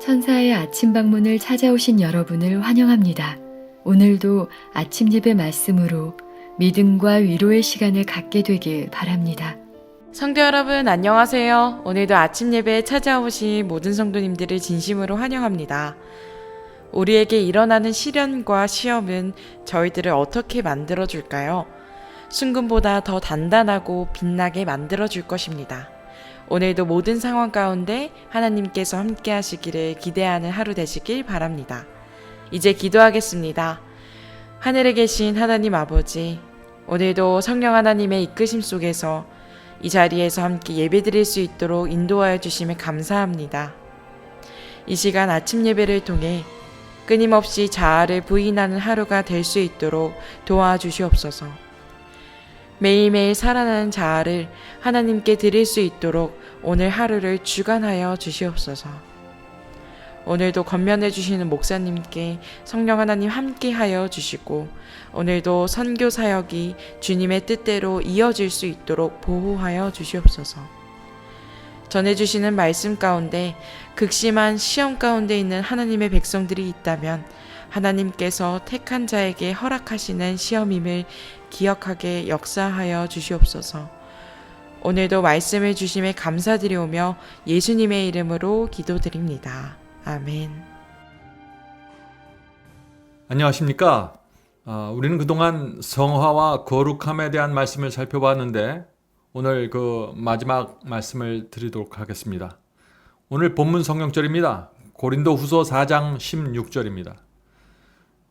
천사의 아침 방문을 찾아오신 여러분을 환영합니다. 오늘도 아침 예배 말씀으로 믿음과 위로의 시간을 갖게 되길 바랍니다. 성도 여러분 안녕하세요. 오늘도 아침 예배에 찾아오신 모든 성도님들을 진심으로 환영합니다. 우리에게 일어나는 시련과 시험은 저희들을 어떻게 만들어줄까요? 순금보다 더 단단하고 빛나게 만들어줄 것입니다. 오늘도 모든 상황 가운데 하나님께서 함께 하시기를 기대하는 하루 되시길 바랍니다. 이제 기도하겠습니다. 하늘에 계신 하나님 아버지, 오늘도 성령 하나님의 이끄심 속에서 이 자리에서 함께 예배드릴 수 있도록 인도하여 주심에 감사합니다. 이 시간 아침 예배를 통해 끊임없이 자아를 부인하는 하루가 될 수 있도록 도와주시옵소서. 매일매일 살아나는 자아를 하나님께 드릴 수 있도록 오늘 하루를 주관하여 주시옵소서. 오늘도 건면해 주시는 목사님께 성령 하나님 함께하여 주시고 오늘도 선교 사역이 주님의 뜻대로 이어질 수 있도록 보호하여 주시옵소서. 전해주시는 말씀 가운데 극심한 시험 가운데 있는 하나님의 백성들이 있다면 하나님께서 택한 자에게 허락하시는 시험임을 기억하게 역사하여 주시옵소서. 오늘도 말씀을 주심에 감사드리오며 예수님의 이름으로 기도드립니다. 아멘. 안녕하십니까? 우리는 그동안 성화와 거룩함에 대한 말씀을 살펴봤는데 오늘 그 마지막 말씀을 드리도록 하겠습니다. 오늘 본문 성경절입니다. 고린도 후서 4장 16절입니다.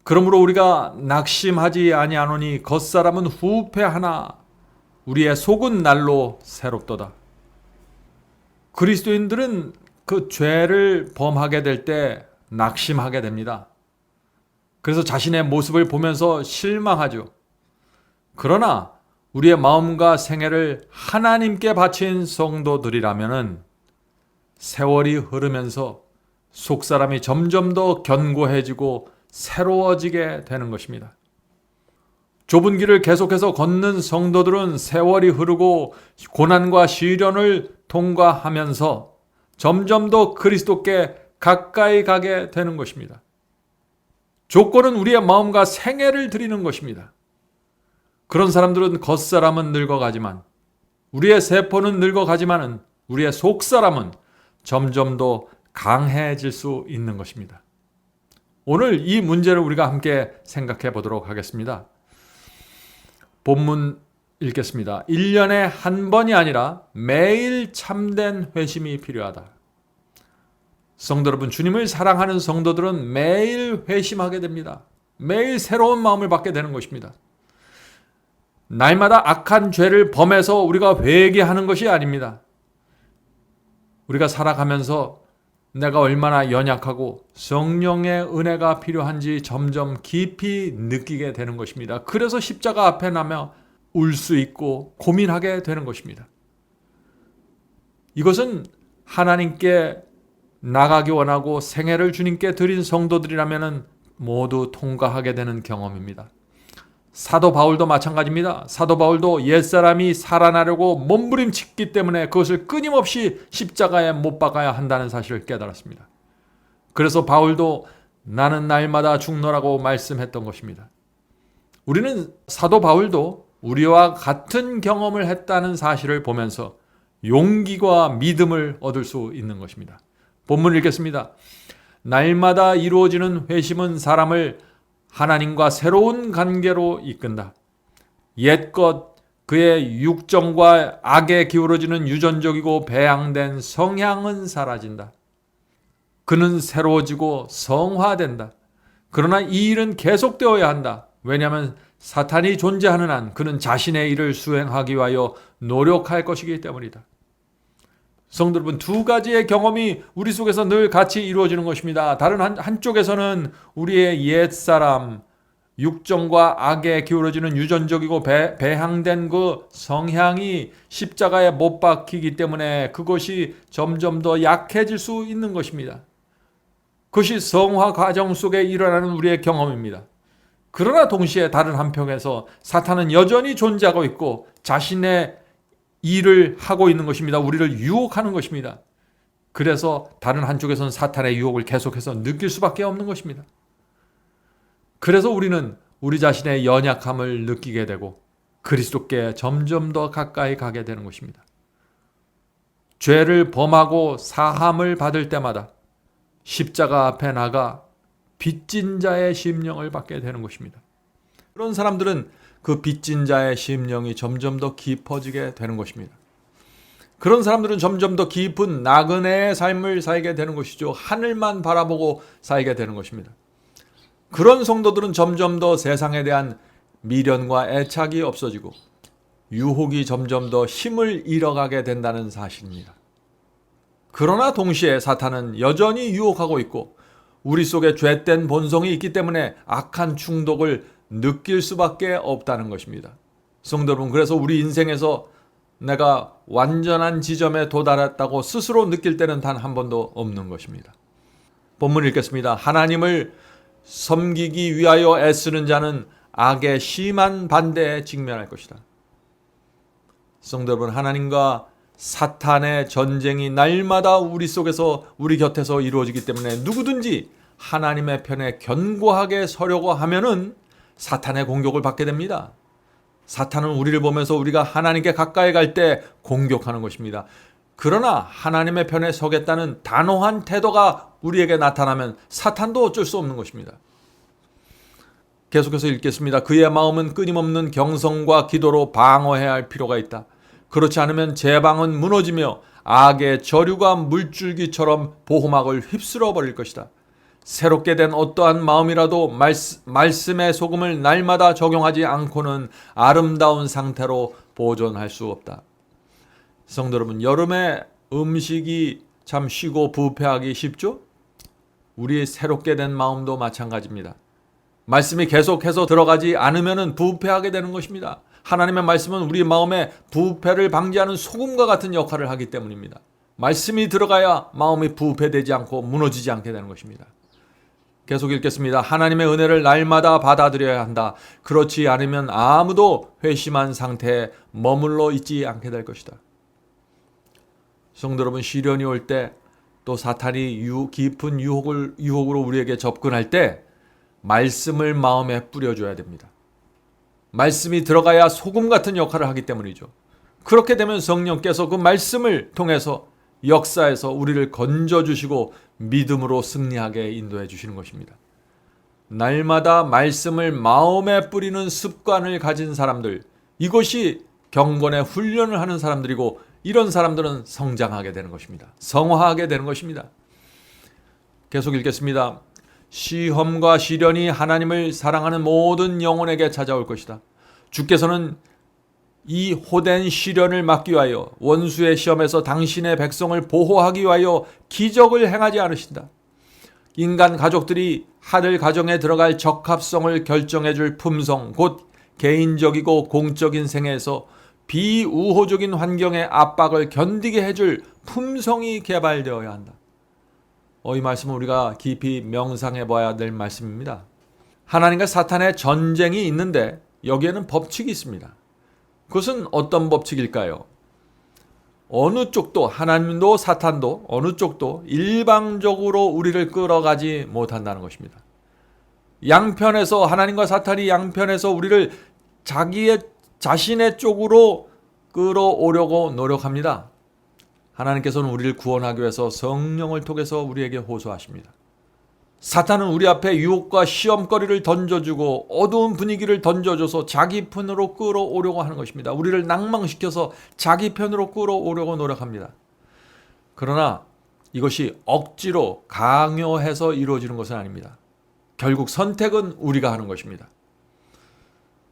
그러므로 우리가 낙심하지 아니하노니 겉사람은 후패하나 우리의 속은 날로 새롭도다. 그리스도인들은 그 죄를 범하게 될 때 낙심하게 됩니다. 그래서 자신의 모습을 보면서 실망하죠. 그러나 우리의 마음과 생애를 하나님께 바친 성도들이라면 세월이 흐르면서 속사람이 점점 더 견고해지고 새로워지게 되는 것입니다. 좁은 길을 계속해서 걷는 성도들은 세월이 흐르고 고난과 시련을 통과하면서 점점 더 그리스도께 가까이 가게 되는 것입니다. 조건은 우리의 마음과 생애를 드리는 것입니다. 그런 사람들은 겉사람은 늙어가지만 우리의 세포는 늙어가지만은 우리의 속사람은 점점 더 강해질 수 있는 것입니다. 오늘 이 문제를 우리가 함께 생각해 보도록 하겠습니다. 본문 읽겠습니다. 1년에 한 번이 아니라 매일 참된 회심이 필요하다. 성도 여러분, 주님을 사랑하는 성도들은 매일 회심하게 됩니다. 매일 새로운 마음을 받게 되는 것입니다. 날마다 악한 죄를 범해서 우리가 회개하는 것이 아닙니다. 우리가 살아가면서 내가 얼마나 연약하고 성령의 은혜가 필요한지 점점 깊이 느끼게 되는 것입니다. 그래서 십자가 앞에 나며 울 수 있고 고민하게 되는 것입니다. 이것은 하나님께 나가기 원하고 생애를 주님께 드린 성도들이라면 모두 통과하게 되는 경험입니다. 사도 바울도 마찬가지입니다. 사도 바울도 옛사람이 살아나려고 몸부림치기 때문에 그것을 끊임없이 십자가에 못 박아야 한다는 사실을 깨달았습니다. 그래서 바울도 나는 날마다 죽노라고 말씀했던 것입니다. 우리는 사도 바울도 우리와 같은 경험을 했다는 사실을 보면서 용기와 믿음을 얻을 수 있는 것입니다. 본문 읽겠습니다. 날마다 이루어지는 회심은 사람을 하나님과 새로운 관계로 이끈다. 옛것 그의 육정과 악에 기울어지는 유전적이고 배양된 성향은 사라진다. 그는 새로워지고 성화된다. 그러나 이 일은 계속되어야 한다. 왜냐하면 사탄이 존재하는 한 그는 자신의 일을 수행하기 위하여 노력할 것이기 때문이다. 성도 여러분, 두 가지의 경험이 우리 속에서 늘 같이 이루어지는 것입니다. 다른 한쪽에서는 우리의 옛사람, 육정과 악에 기울어지는 유전적이고 배양된 그 성향이 십자가에 못 박히기 때문에 그것이 점점 더 약해질 수 있는 것입니다. 그것이 성화 과정 속에 일어나는 우리의 경험입니다. 그러나 동시에 다른 한편에서 사탄은 여전히 존재하고 있고 자신의 일을 하고 있는 것입니다. 우리를 유혹하는 것입니다. 그래서 다른 한쪽에서는 사탄의 유혹을 계속해서 느낄 수밖에 없는 것입니다. 그래서 우리는 우리 자신의 연약함을 느끼게 되고 그리스도께 점점 더 가까이 가게 되는 것입니다. 죄를 범하고 사함을 받을 때마다 십자가 앞에 나가 빚진 자의 심령을 받게 되는 것입니다. 그런 사람들은 그 빚진 자의 심령이 점점 더 깊어지게 되는 것입니다. 그런 사람들은 점점 더 깊은 나그네의 삶을 살게 되는 것이죠. 하늘만 바라보고 살게 되는 것입니다. 그런 성도들은 점점 더 세상에 대한 미련과 애착이 없어지고 유혹이 점점 더 힘을 잃어가게 된다는 사실입니다. 그러나 동시에 사탄은 여전히 유혹하고 있고 우리 속에 죄된 본성이 있기 때문에 악한 충동을 느낄 수밖에 없다는 것입니다. 성도 여러분, 그래서 우리 인생에서 내가 완전한 지점에 도달했다고 스스로 느낄 때는 단 한 번도 없는 것입니다. 본문 읽겠습니다. 하나님을 섬기기 위하여 애쓰는 자는 악의 심한 반대에 직면할 것이다. 성도 여러분, 하나님과 사탄의 전쟁이 날마다 우리 속에서 우리 곁에서 이루어지기 때문에 누구든지 하나님의 편에 견고하게 서려고 하면은 사탄의 공격을 받게 됩니다. 사탄은 우리를 보면서 우리가 하나님께 가까이 갈 때 공격하는 것입니다. 그러나 하나님의 편에 서겠다는 단호한 태도가 우리에게 나타나면 사탄도 어쩔 수 없는 것입니다. 계속해서 읽겠습니다. 그의 마음은 끊임없는 경성과 기도로 방어해야 할 필요가 있다. 그렇지 않으면 제방은 무너지며 악의 저류가 물줄기처럼 보호막을 휩쓸어 버릴 것이다. 새롭게 된 어떠한 마음이라도 말씀의 소금을 날마다 적용하지 않고는 아름다운 상태로 보존할 수 없다. 성도 여러분, 여름에 음식이 참 쉬고 부패하기 쉽죠? 우리 새롭게 된 마음도 마찬가지입니다. 말씀이 계속해서 들어가지 않으면 부패하게 되는 것입니다. 하나님의 말씀은 우리 마음의 부패를 방지하는 소금과 같은 역할을 하기 때문입니다. 말씀이 들어가야 마음이 부패되지 않고 무너지지 않게 되는 것입니다. 계속 읽겠습니다. 하나님의 은혜를 날마다 받아들여야 한다. 그렇지 않으면 아무도 회심한 상태에 머물러 있지 않게 될 것이다. 성도 여러분, 시련이 올 때 또 사탄이 깊은 유혹으로 우리에게 접근할 때 말씀을 마음에 뿌려줘야 됩니다. 말씀이 들어가야 소금 같은 역할을 하기 때문이죠. 그렇게 되면 성령께서 그 말씀을 통해서 역사에서 우리를 건져주시고 믿음으로 승리하게 인도해 주시는 것입니다. 날마다 말씀을 마음에 뿌리는 습관을 가진 사람들, 이것이 경건의 훈련을 하는 사람들이고 이런 사람들은 성장하게 되는 것입니다. 성화하게 되는 것입니다. 계속 읽겠습니다. 시험과 시련이 하나님을 사랑하는 모든 영혼에게 찾아올 것이다. 주께서는 이 호된 시련을 막기 위하여 원수의 시험에서 당신의 백성을 보호하기 위하여 기적을 행하지 않으신다. 인간 가족들이 하늘 가정에 들어갈 적합성을 결정해 줄 품성, 곧 개인적이고 공적인 생애에서 비우호적인 환경의 압박을 견디게 해줄 품성이 개발되어야 한다. 이 말씀은 우리가 깊이 명상해 봐야 될 말씀입니다. 하나님과 사탄의 전쟁이 있는데 여기에는 법칙이 있습니다. 그것은 어떤 법칙일까요? 어느 쪽도, 하나님도 사탄도 어느 쪽도 일방적으로 우리를 끌어가지 못한다는 것입니다. 양편에서, 하나님과 사탄이 양편에서 우리를 자신의 쪽으로 끌어오려고 노력합니다. 하나님께서는 우리를 구원하기 위해서 성령을 통해서 우리에게 호소하십니다. 사탄은 우리 앞에 유혹과 시험거리를 던져주고 어두운 분위기를 던져줘서 자기 편으로 끌어오려고 하는 것입니다. 우리를 낭망시켜서 자기 편으로 끌어오려고 노력합니다. 그러나 이것이 억지로 강요해서 이루어지는 것은 아닙니다. 결국 선택은 우리가 하는 것입니다.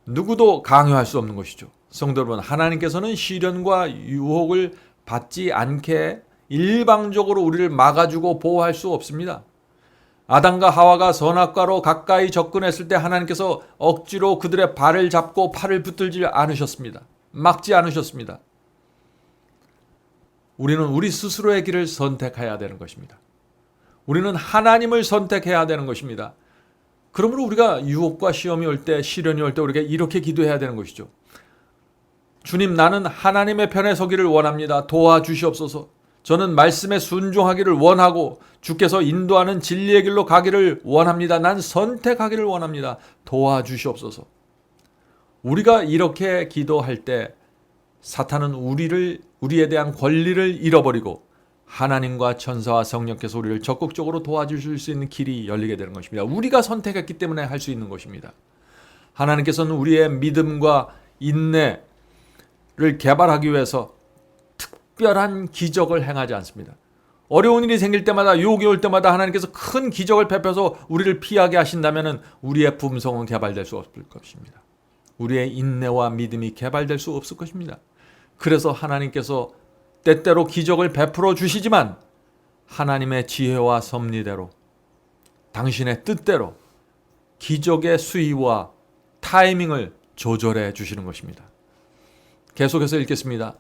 누구도 강요할 수 없는 것이죠. 성도 여러분, 하나님께서는 시련과 유혹을 받지 않게 일방적으로 우리를 막아주고 보호할 수 없습니다. 아담과 하와가 선악과로 가까이 접근했을 때 하나님께서 억지로 그들의 발을 잡고 팔을 붙들지 않으셨습니다. 막지 않으셨습니다. 우리는 우리 스스로의 길을 선택해야 되는 것입니다. 우리는 하나님을 선택해야 되는 것입니다. 그러므로 우리가 유혹과 시험이 올 때, 시련이 올 때 우리가 이렇게 기도해야 되는 것이죠. 주님, 나는 하나님의 편에 서기를 원합니다. 도와주시옵소서. 저는 말씀에 순종하기를 원하고 주께서 인도하는 진리의 길로 가기를 원합니다. 난 선택하기를 원합니다. 도와주시옵소서. 우리가 이렇게 기도할 때 사탄은 우리에 대한 권리를 잃어버리고 하나님과 천사와 성령께서 우리를 적극적으로 도와주실 수 있는 길이 열리게 되는 것입니다. 우리가 선택했기 때문에 할 수 있는 것입니다. 하나님께서는 우리의 믿음과 인내를 개발하기 위해서 특별한 기적을 행하지 않습니다. 어려운 일이 생길 때마다, 유혹이 올 때마다 하나님께서 큰 기적을 베펴서 우리를 피하게 하신다면 우리의 품성은 개발될 수 없을 것입니다. 우리의 인내와 믿음이 개발될 수 없을 것입니다. 그래서 하나님께서 때때로 기적을 베풀어 주시지만 하나님의 지혜와 섭리대로, 당신의 뜻대로 기적의 수위와 타이밍을 조절해 주시는 것입니다. 계속해서 읽겠습니다.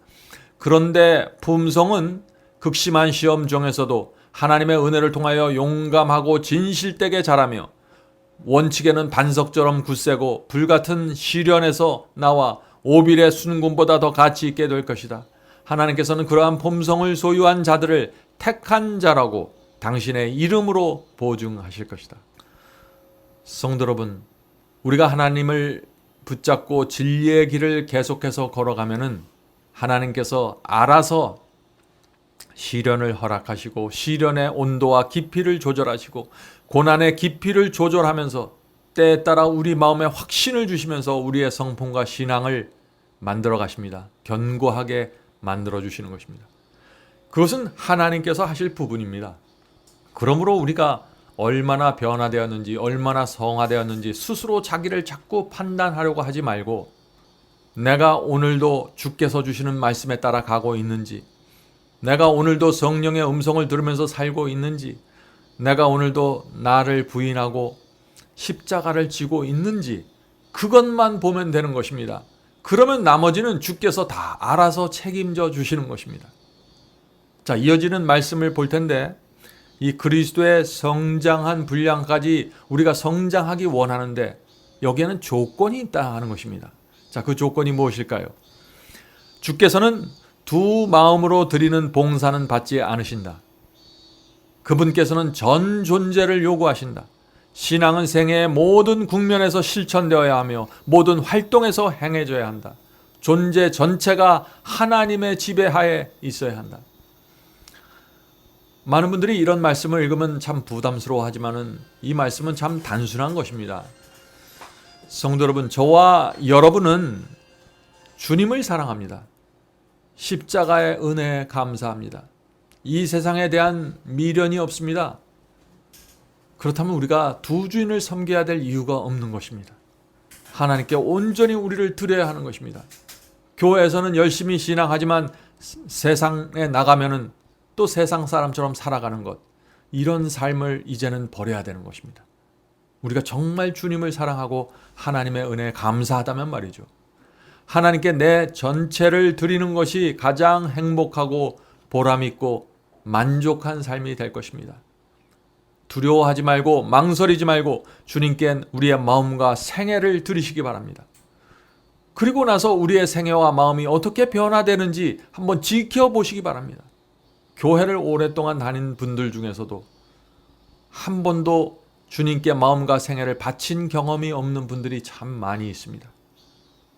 그런데 품성은 극심한 시험 중에서도 하나님의 은혜를 통하여 용감하고 진실되게 자라며 원칙에는 반석처럼 굳세고 불같은 시련에서 나와 오빌의 순금보다 더 가치 있게 될 것이다. 하나님께서는 그러한 품성을 소유한 자들을 택한 자라고 당신의 이름으로 보증하실 것이다. 성도 여러분, 우리가 하나님을 붙잡고 진리의 길을 계속해서 걸어가면은 하나님께서 알아서 시련을 허락하시고 시련의 온도와 깊이를 조절하시고 고난의 깊이를 조절하면서 때에 따라 우리 마음에 확신을 주시면서 우리의 성품과 신앙을 만들어 가십니다. 견고하게 만들어 주시는 것입니다. 그것은 하나님께서 하실 부분입니다. 그러므로 우리가 얼마나 변화되었는지, 얼마나 성화되었는지 스스로 자기를 자꾸 판단하려고 하지 말고 내가 오늘도 주께서 주시는 말씀에 따라 가고 있는지, 내가 오늘도 성령의 음성을 들으면서 살고 있는지, 내가 오늘도 나를 부인하고 십자가를 지고 있는지 그것만 보면 되는 것입니다. 그러면 나머지는 주께서 다 알아서 책임져 주시는 것입니다. 자, 이어지는 말씀을 볼 텐데 이 그리스도의 성장한 분량까지 우리가 성장하기 원하는데 여기에는 조건이 있다 하는 것입니다. 자, 그 조건이 무엇일까요? 주께서는 두 마음으로 드리는 봉사는 받지 않으신다. 그분께서는 전 존재를 요구하신다. 신앙은 생애의 모든 국면에서 실천되어야 하며 모든 활동에서 행해져야 한다. 존재 전체가 하나님의 지배하에 있어야 한다. 많은 분들이 이런 말씀을 읽으면 참 부담스러워하지만은 이 말씀은 참 단순한 것입니다. 성도 여러분, 저와 여러분은 주님을 사랑합니다. 십자가의 은혜에 감사합니다. 이 세상에 대한 미련이 없습니다. 그렇다면 우리가 두 주인을 섬겨야 될 이유가 없는 것입니다. 하나님께 온전히 우리를 드려야 하는 것입니다. 교회에서는 열심히 신앙하지만 세상에 나가면은 또 세상 사람처럼 살아가는 것, 이런 삶을 이제는 버려야 되는 것입니다. 우리가 정말 주님을 사랑하고 하나님의 은혜에 감사하다면 말이죠. 하나님께 내 전체를 드리는 것이 가장 행복하고 보람있고 만족한 삶이 될 것입니다. 두려워하지 말고 망설이지 말고 주님께 우리의 마음과 생애를 드리시기 바랍니다. 그리고 나서 우리의 생애와 마음이 어떻게 변화되는지 한번 지켜보시기 바랍니다. 교회를 오랫동안 다닌 분들 중에서도 한 번도 주님께 마음과 생애를 바친 경험이 없는 분들이 참 많이 있습니다.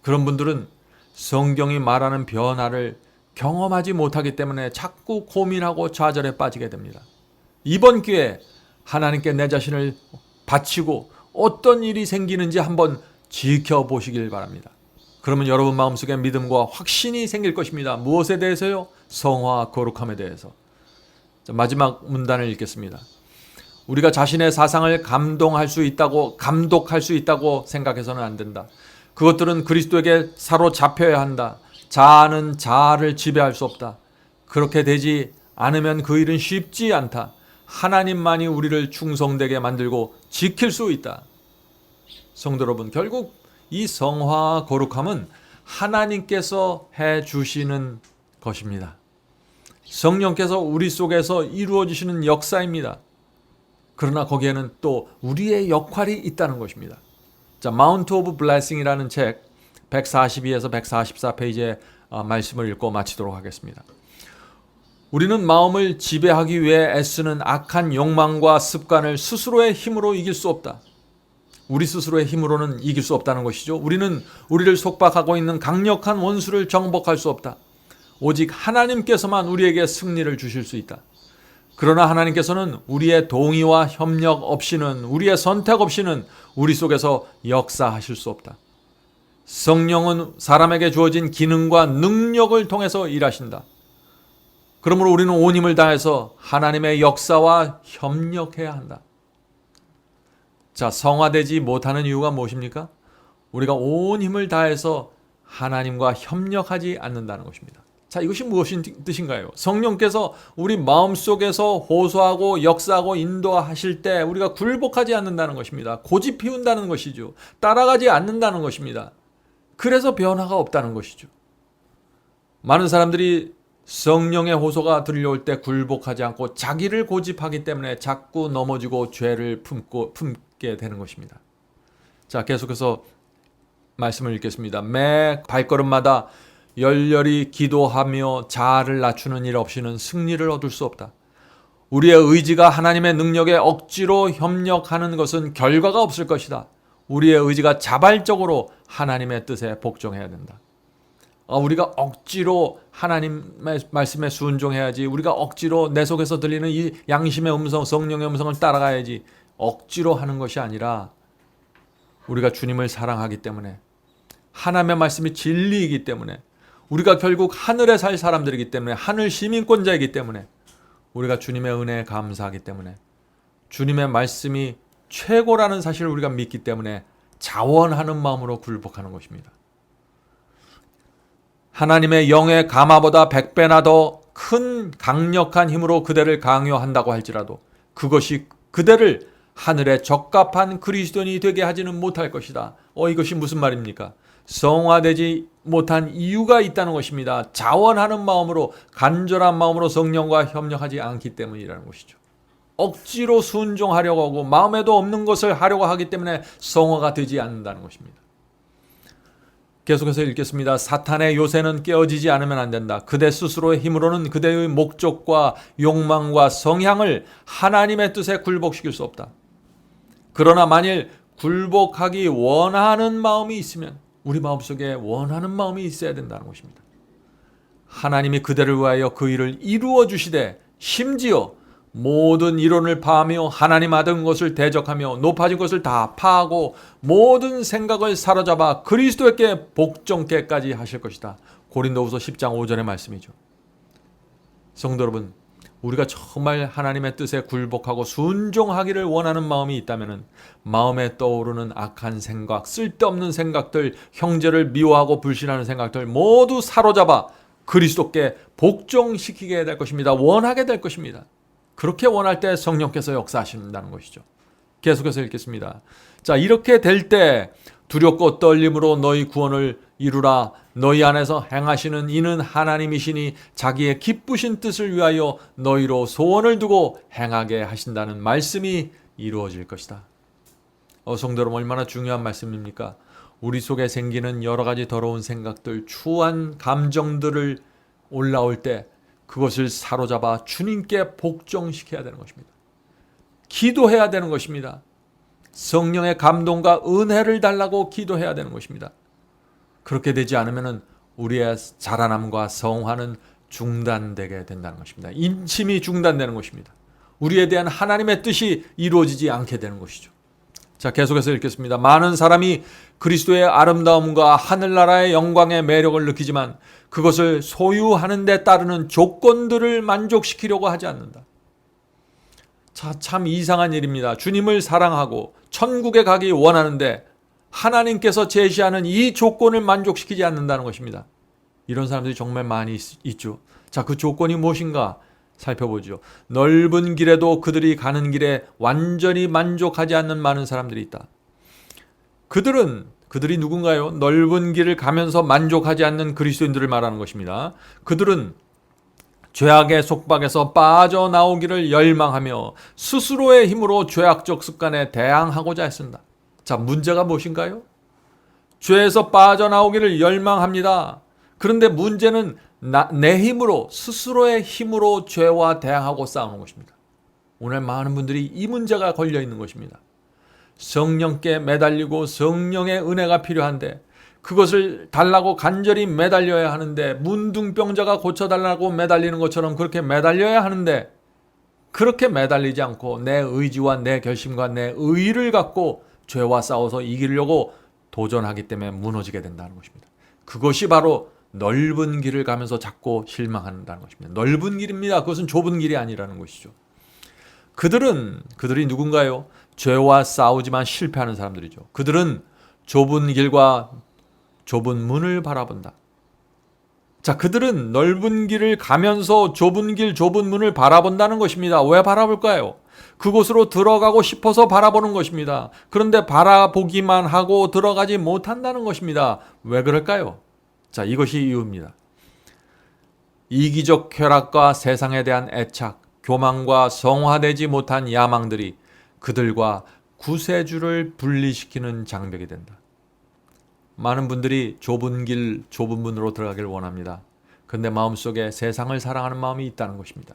그런 분들은 성경이 말하는 변화를 경험하지 못하기 때문에 자꾸 고민하고 좌절에 빠지게 됩니다. 이번 기회에 하나님께 내 자신을 바치고 어떤 일이 생기는지 한번 지켜보시길 바랍니다. 그러면 여러분 마음속에 믿음과 확신이 생길 것입니다. 무엇에 대해서요? 성화와 거룩함에 대해서. 마지막 문단을 읽겠습니다. 우리가 자신의 사상을 감독할 수 있다고 생각해서는 안 된다. 그것들은 그리스도에게 사로잡혀야 한다. 자아는 자아를 지배할 수 없다. 그렇게 되지 않으면 그 일은 쉽지 않다. 하나님만이 우리를 충성되게 만들고 지킬 수 있다. 성도 여러분, 결국 이 성화와 거룩함은 하나님께서 해주시는 것입니다. 성령께서 우리 속에서 이루어지시는 역사입니다. 그러나 거기에는 또 우리의 역할이 있다는 것입니다. 자, 마운트 오브 블레싱이라는 책 142에서 144페이지의 말씀을 읽고 마치도록 하겠습니다. 우리는 마음을 지배하기 위해 애쓰는 악한 욕망과 습관을 스스로의 힘으로 이길 수 없다. 우리 스스로의 힘으로는 이길 수 없다는 것이죠. 우리는 우리를 속박하고 있는 강력한 원수를 정복할 수 없다. 오직 하나님께서만 우리에게 승리를 주실 수 있다. 그러나 하나님께서는 우리의 동의와 협력 없이는, 우리의 선택 없이는 우리 속에서 역사하실 수 없다. 성령은 사람에게 주어진 기능과 능력을 통해서 일하신다. 그러므로 우리는 온 힘을 다해서 하나님의 역사와 협력해야 한다. 자, 성화되지 못하는 이유가 무엇입니까? 우리가 온 힘을 다해서 하나님과 협력하지 않는다는 것입니다. 자, 이것이 무엇인 뜻인가요? 성령께서 우리 마음속에서 호소하고 역사하고 인도하실 때 우리가 굴복하지 않는다는 것입니다. 고집 피운다는 것이죠. 따라가지 않는다는 것입니다. 그래서 변화가 없다는 것이죠. 많은 사람들이 성령의 호소가 들려올 때 굴복하지 않고 자기를 고집하기 때문에 자꾸 넘어지고 죄를 품게 되는 것입니다. 자, 계속해서 말씀을 읽겠습니다. 매 발걸음마다 열렬히 기도하며 자아를 낮추는 일 없이는 승리를 얻을 수 없다. 우리의 의지가 하나님의 능력에 억지로 협력하는 것은 결과가 없을 것이다. 우리의 의지가 자발적으로 하나님의 뜻에 복종해야 된다. 우리가 억지로 하나님의 말씀에 순종해야지, 우리가 억지로 내 속에서 들리는 이 양심의 음성, 성령의 음성을 따라가야지, 억지로 하는 것이 아니라 우리가 주님을 사랑하기 때문에, 하나님의 말씀이 진리이기 때문에, 우리가 결국 하늘에 살 사람들이기 때문에, 하늘 시민권자이기 때문에, 우리가 주님의 은혜에 감사하기 때문에, 주님의 말씀이 최고라는 사실을 우리가 믿기 때문에 자원하는 마음으로 굴복하는 것입니다. 하나님의 영의 감화보다 100배나 더 큰 강력한 힘으로 그대를 강요한다고 할지라도 그것이 그대를 하늘에 적합한 그리스도인이 되게 하지는 못할 것이다. 이것이 무슨 말입니까? 성화되지 못한 이유가 있다는 것입니다. 자원하는 마음으로, 간절한 마음으로 성령과 협력하지 않기 때문이라는 것이죠. 억지로 순종하려고 하고 마음에도 없는 것을 하려고 하기 때문에 성화가 되지 않는다는 것입니다. 계속해서 읽겠습니다. 사탄의 요새는 깨어지지 않으면 안 된다. 그대 스스로의 힘으로는 그대의 목적과 욕망과 성향을 하나님의 뜻에 굴복시킬 수 없다. 그러나 만일 굴복하기 원하는 마음이 있으면, 우리 마음속에 원하는 마음이 있어야 된다는 것입니다. 하나님이 그대를 위하여 그 일을 이루어 주시되, 심지어 모든 이론을 파하며 하나님 아든 것을 대적하며 높아진 것을 다 파하고 모든 생각을 사로잡아 그리스도께 복종케까지 하실 것이다. 고린도후서 10장 5절의 말씀이죠. 성도 여러분, 우리가 정말 하나님의 뜻에 굴복하고 순종하기를 원하는 마음이 있다면 마음에 떠오르는 악한 생각, 쓸데없는 생각들, 형제를 미워하고 불신하는 생각들 모두 사로잡아 그리스도께 복종시키게 될 것입니다. 원하게 될 것입니다. 그렇게 원할 때 성령께서 역사하신다는 것이죠. 계속해서 읽겠습니다. 자, 이렇게 될 때 두렵고 떨림으로 너희 구원을 이루라. 너희 안에서 행하시는 이는 하나님이시니 자기의 기쁘신 뜻을 위하여 너희로 소원을 두고 행하게 하신다는 말씀이 이루어질 것이다. 성도 여러분, 얼마나 중요한 말씀입니까? 우리 속에 생기는 여러 가지 더러운 생각들, 추한 감정들을 올라올 때 그것을 사로잡아 주님께 복종시켜야 되는 것입니다. 기도해야 되는 것입니다. 성령의 감동과 은혜를 달라고 기도해야 되는 것입니다. 그렇게 되지 않으면 우리의 자라남과 성화는 중단되게 된다는 것입니다. 인침이 중단되는 것입니다. 우리에 대한 하나님의 뜻이 이루어지지 않게 되는 것이죠. 자, 계속해서 읽겠습니다. 많은 사람이 그리스도의 아름다움과 하늘나라의 영광의 매력을 느끼지만 그것을 소유하는 데 따르는 조건들을 만족시키려고 하지 않는다. 자, 참 이상한 일입니다. 주님을 사랑하고 천국에 가기 원하는데 하나님께서 제시하는 이 조건을 만족시키지 않는다는 것입니다. 이런 사람들이 정말 많이 있죠. 자, 그 조건이 무엇인가 살펴보죠. 넓은 길에도 그들이 가는 길에 완전히 만족하지 않는 많은 사람들이 있다. 그들이 누군가요? 넓은 길을 가면서 만족하지 않는 그리스도인들을 말하는 것입니다. 그들은 죄악의 속박에서 빠져나오기를 열망하며 스스로의 힘으로 죄악적 습관에 대항하고자 했습니다. 자, 문제가 무엇인가요? 죄에서 빠져나오기를 열망합니다. 그런데 문제는 내 힘으로, 스스로의 힘으로 죄와 대항하고 싸우는 것입니다. 오늘 많은 분들이 이 문제가 걸려 있는 것입니다. 성령께 매달리고 성령의 은혜가 필요한데 그것을 달라고 간절히 매달려야 하는데, 문둥병자가 고쳐달라고 매달리는 것처럼 그렇게 매달려야 하는데 그렇게 매달리지 않고 내 의지와 내 결심과 내 의의를 갖고 죄와 싸워서 이기려고 도전하기 때문에 무너지게 된다는 것입니다. 그것이 바로 넓은 길을 가면서 자꾸 실망한다는 것입니다. 넓은 길입니다. 그것은 좁은 길이 아니라는 것이죠. 그들이 누군가요? 죄와 싸우지만 실패하는 사람들이죠. 그들은 좁은 길과 좁은 문을 바라본다. 자, 그들은 넓은 길을 가면서 좁은 길, 좁은 문을 바라본다는 것입니다. 왜 바라볼까요? 그곳으로 들어가고 싶어서 바라보는 것입니다. 그런데 바라보기만 하고 들어가지 못한다는 것입니다. 왜 그럴까요? 자, 이것이 이유입니다. 이기적 쾌락과 세상에 대한 애착, 교만과 성화되지 못한 야망들이 그들과 구세주를 분리시키는 장벽이 된다. 많은 분들이 좁은 길, 좁은 문으로 들어가길 원합니다. 그런데 마음속에 세상을 사랑하는 마음이 있다는 것입니다.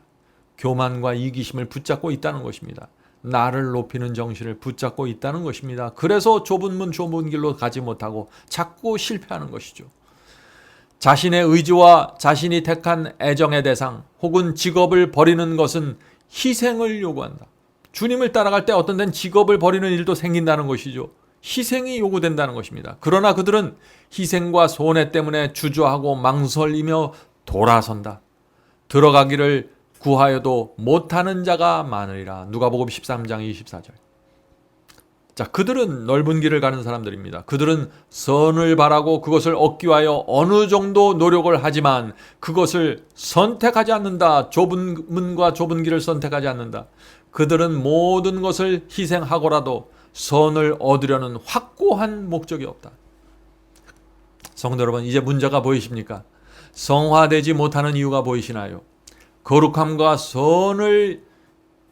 교만과 이기심을 붙잡고 있다는 것입니다. 나를 높이는 정신을 붙잡고 있다는 것입니다. 그래서 좁은 문, 좁은 길로 가지 못하고 자꾸 실패하는 것이죠. 자신의 의지와 자신이 택한 애정의 대상 혹은 직업을 버리는 것은 희생을 요구한다. 주님을 따라갈 때 어떤 데는 직업을 버리는 일도 생긴다는 것이죠. 희생이 요구된다는 것입니다. 그러나 그들은 희생과 손해 때문에 주저하고 망설이며 돌아선다. 들어가기를 구하여도 못하는 자가 많으리라. 누가복음 13장 24절. 자, 그들은 넓은 길을 가는 사람들입니다. 그들은 선을 바라고 그것을 얻기 위하여 어느 정도 노력을 하지만 그것을 선택하지 않는다. 좁은 문과 좁은 길을 선택하지 않는다. 그들은 모든 것을 희생하고라도 선을 얻으려는 확고한 목적이 없다. 성도 여러분, 이제 문제가 보이십니까? 성화되지 못하는 이유가 보이시나요? 거룩함과 선을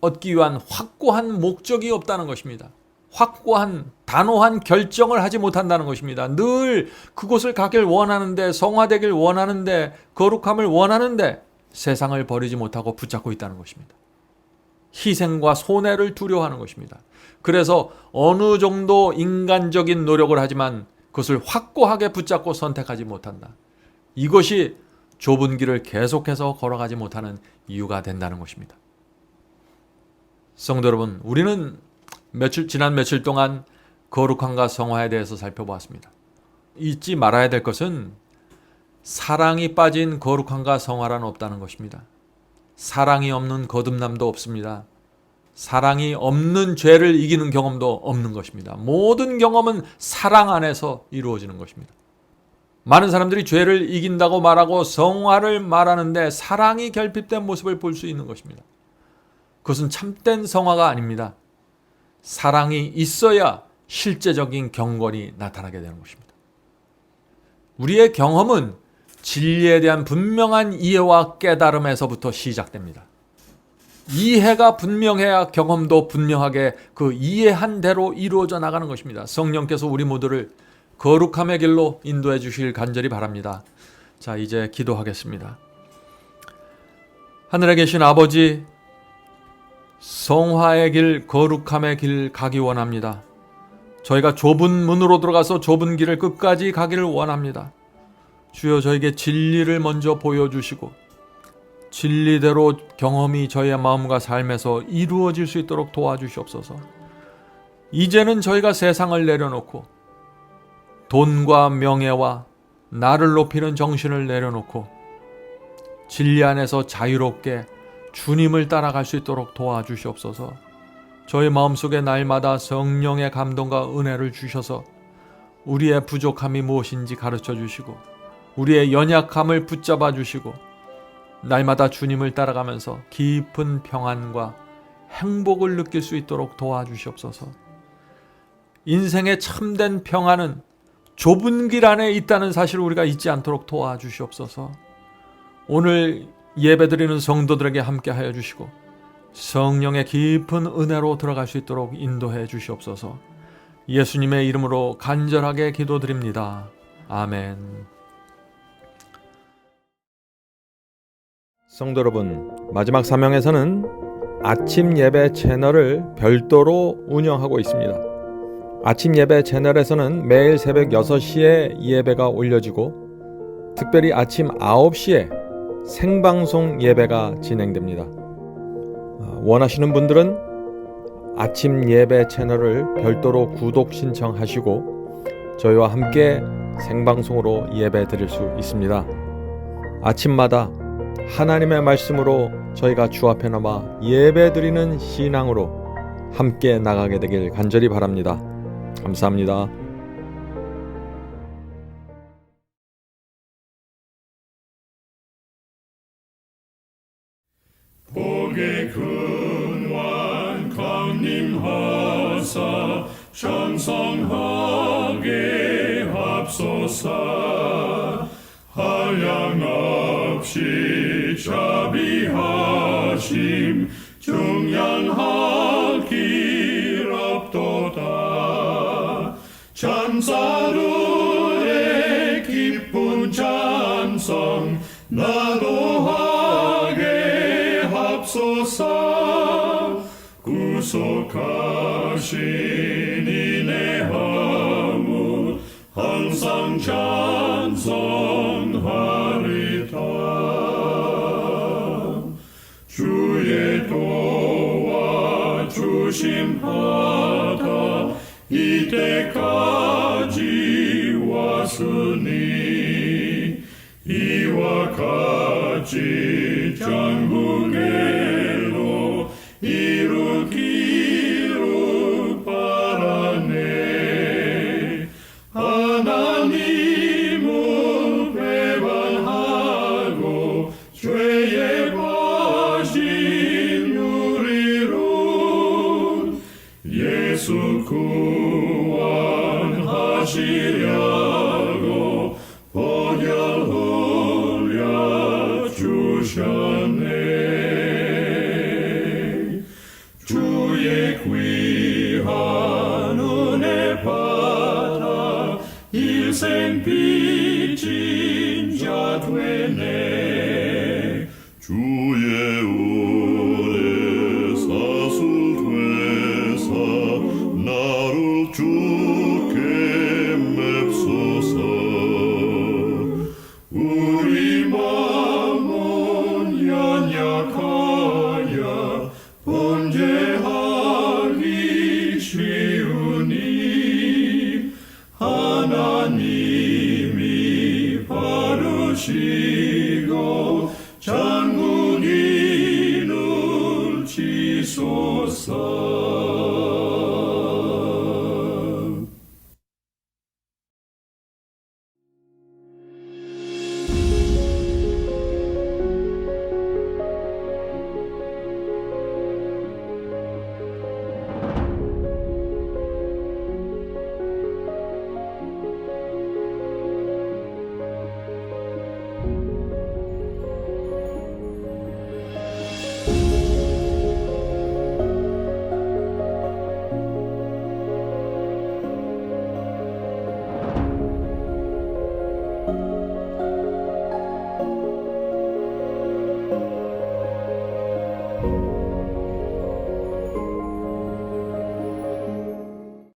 얻기 위한 확고한 목적이 없다는 것입니다. 확고한 단호한 결정을 하지 못한다는 것입니다. 늘 그곳을 가길 원하는데, 성화되길 원하는데, 거룩함을 원하는데 세상을 버리지 못하고 붙잡고 있다는 것입니다. 희생과 손해를 두려워하는 것입니다. 그래서 어느 정도 인간적인 노력을 하지만 그것을 확고하게 붙잡고 선택하지 못한다. 이것이 좁은 길을 계속해서 걸어가지 못하는 이유가 된다는 것입니다. 성도 여러분, 우리는 지난 며칠 동안 거룩함과 성화에 대해서 살펴보았습니다. 잊지 말아야 될 것은 사랑이 빠진 거룩함과 성화란 없다는 것입니다. 사랑이 없는 거듭남도 없습니다. 사랑이 없는 죄를 이기는 경험도 없는 것입니다. 모든 경험은 사랑 안에서 이루어지는 것입니다. 많은 사람들이 죄를 이긴다고 말하고 성화를 말하는데 사랑이 결핍된 모습을 볼 수 있는 것입니다. 그것은 참된 성화가 아닙니다. 사랑이 있어야 실제적인 경건이 나타나게 되는 것입니다. 우리의 경험은 진리에 대한 분명한 이해와 깨달음에서부터 시작됩니다. 이해가 분명해야 경험도 분명하게 그 이해한 대로 이루어져 나가는 것입니다. 성령께서 우리 모두를 거룩함의 길로 인도해 주시길 간절히 바랍니다. 자, 이제 기도하겠습니다. 하늘에 계신 아버지, 성화의 길, 거룩함의 길 가기 원합니다. 저희가 좁은 문으로 들어가서 좁은 길을 끝까지 가기를 원합니다. 주여, 저에게 진리를 먼저 보여주시고 진리대로 경험이 저희의 마음과 삶에서 이루어질 수 있도록 도와주시옵소서. 이제는 저희가 세상을 내려놓고 돈과 명예와 나를 높이는 정신을 내려놓고 진리 안에서 자유롭게 주님을 따라갈 수 있도록 도와주시옵소서. 저희 마음속에 날마다 성령의 감동과 은혜를 주셔서 우리의 부족함이 무엇인지 가르쳐 주시고 우리의 연약함을 붙잡아 주시고 날마다 주님을 따라가면서 깊은 평안과 행복을 느낄 수 있도록 도와주시옵소서. 인생의 참된 평안은 좁은 길 안에 있다는 사실을 우리가 잊지 않도록 도와주시옵소서. 오늘 예배드리는 성도들에게 함께하여 주시고 성령의 깊은 은혜로 들어갈 수 있도록 인도해 주시옵소서. 예수님의 이름으로 간절하게 기도드립니다. 아멘. 성도 여러분, 마지막 사명에서는 아침 예배 채널을 별도로 운영하고 있습니다. 아침 예배 채널에서는 매일 새벽 6시에 예배가 올려지고 특별히 아침 9시에 생방송 예배가 진행됩니다. 원하시는 분들은 아침 예배 채널을 별도로 구독 신청하시고 저희와 함께 생방송으로 예배 드릴 수 있습니다. 아침마다 하나님의 말씀으로 저희가 주 앞에 나와 예배 드리는 신앙으로 함께 나가게 되길 간절히 바랍니다. 감사합니다. 복의 근원 강림하사 찬송하게 합소서. 한량없이 자비하심 중량하길 없도다. 찬사들의 기쁜 찬송 나도하게 합소서. 구속하신 이내 허물 항상 찬송하리다. 주의 도와주심 받아 이때까지 왔으니 이와 같이 전국에로 이루기를 바라네. 하나님을 배반하고 죄에 빠진 우리를 예수 구원하시려고 보혈 흘려 주셨네. 주의 귀한 은혜 받아 일생 빚진 자 되네. 주의 은혜 사슬 되사 나를 주께 맵소서. 우리 마음은 연약하여 범죄하기 쉬우니 하나님이 바르시고 전국인을 지소서.